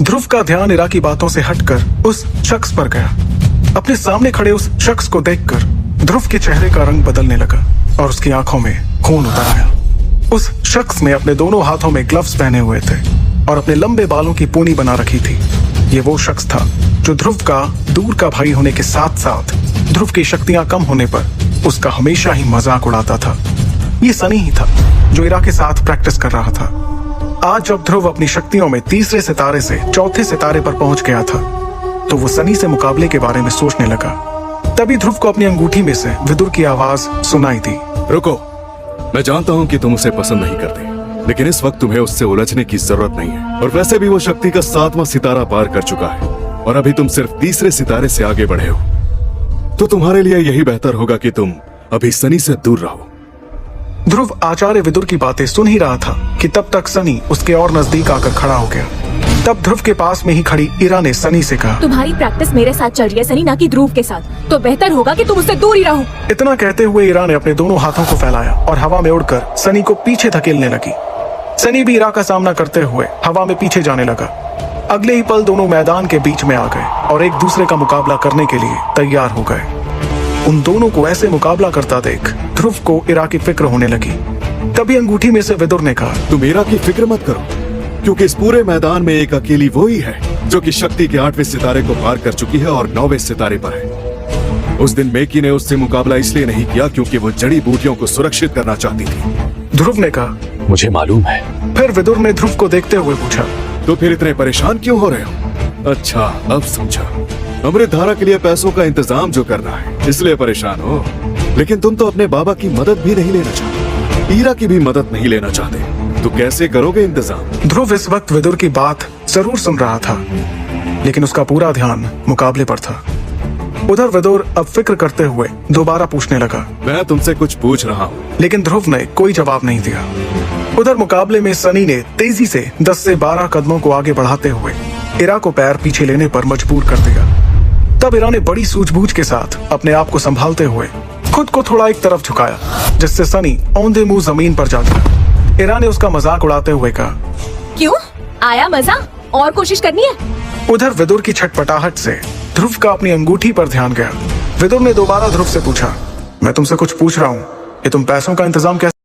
ध्रुव का ध्यान इरा की बातों से हटकर उस शख्स पर गया। अपने सामने खड़े उस शख्स को देखकर ध्रुव के चेहरे का रंग बदलने लगा और उसकी आंखों में खून उतर आया। उस शख्स ने अपने दोनों हाथों में ग्लव्स पहने हुए थे और अपने लंबे बालों की पूनी बना रखी थी। ये वो शख्स था जो ध्रुव का दूर का भाई होने के साथ साथ ध्रुव की शक्तियां कम होने पर उसका हमेशा ही मजाक उड़ाता था। ये सनी ही था जो इरा के साथ प्रैक्टिस कर रहा था। आज जब ध्रुव अपनी शक्तियों में तीसरे सितारे से चौथे सितारे पर पहुंच गया था तो वो सनी से मुकाबले के बारे में सोचने लगा। तभी ध्रुव को अपनी अंगूठी में से विदुर की आवाज सुनाई दी। रुको, मैं जानता हूँ कि तुम उसे पसंद नहीं करते, लेकिन इस वक्त तुम्हें उससे उलझने की जरूरत नहीं है। और वैसे भी वो शक्ति का 7वां सितारा पार कर चुका है और अभी तुम सिर्फ तीसरे सितारे से आगे बढ़े हो। तो तुम्हारे लिए यही बेहतर होगा कि तुम अभी सनी से दूर रहो। ध्रुव आचार्य विदुर की बातें सुन ही रहा था कि तब तक सनी उसके और नजदीक आकर खड़ा हो गया। तब ध्रुव के पास में ही खड़ी इरा ने सनी से कहा, तुम्हारी प्रैक्टिस मेरे साथ चल रही है सनी, ना कि ध्रुव के साथ, तो बेहतर होगा कि तुम उससे दूर ही रहो। इतना कहते हुए इरा ने अपने दोनों हाथों को फैलाया और हवा में उड़कर सनी को पीछे धकेलने लगी। सनी भी इरा का सामना करते हुए हवा में पीछे जाने लगा। अगले ही पल दोनों मैदान के बीच में आ गए और एक दूसरे का मुकाबला करने के लिए तैयार हो गए। उन दोनों को ऐसे मुकाबला करता देख ध्रुव को इरा की फिक्र होने लगी। तभी अंगूठी में से विदुर ने कहा, तुम इरा की फिक्र मत करो, क्योंकि इस पूरे मैदान में एक अकेली वो ही है जो कि शक्ति के 8वें सितारे को पार कर चुकी है और 9वें सितारे पर है। उस दिन मेकी ने उससे मुकाबला इसलिए नहीं किया क्योंकि वो जड़ी बूटियों को सुरक्षित करना चाहती थी। ध्रुव ने कहा, मुझे मालूम है। फिर विदुर ने ध्रुव को देखते हुए पूछा, तो फिर इतने परेशान क्यों हो रहे हो? अच्छा, अब समझा। अमृत धारा के लिए पैसों का इंतजाम जो करना है, इसलिए परेशान हो। लेकिन तुम तो अपने बाबा की मदद भी नहीं लेना चाहते, ईरा की भी मदद नहीं लेना चाहते, तो कैसे करोगे इंतजाम? ध्रुव इस वक्त विदुर की बात जरूर सुन रहा था, लेकिन उसका पूरा ध्यान मुकाबले पर था। उधर विदुर अब फिक्र करते हुए दोबारा पूछने लगा, मैं तुमसे कुछ पूछ रहा हूँ। लेकिन ध्रुव ने कोई जवाब नहीं दिया। उधर मुकाबले में सनी ने तेजी से 10 से 12 कदमों को आगे बढ़ाते हुए इरा को पैर पीछे लेने पर मजबूर कर दिया। तब इरा ने बड़ी सूझबूझ के साथ अपने आप को संभालते हुए खुद को थोड़ा एक तरफ झुकाया, जिससे सनी औंधे मुंह जमीन पर जा गिरा। इरा ने उसका मजाक उड़ाते हुए कहा, क्यों आया मजा, और कोशिश करनी है? उधर विदुर की छटपटाहट से ध्रुव का अपनी अंगूठी पर ध्यान गया। विदुर ने दोबारा ध्रुव से पूछा, मैं तुमसे कुछ पूछ रहा हूँ, ये तुम पैसों का इंतजाम कैसे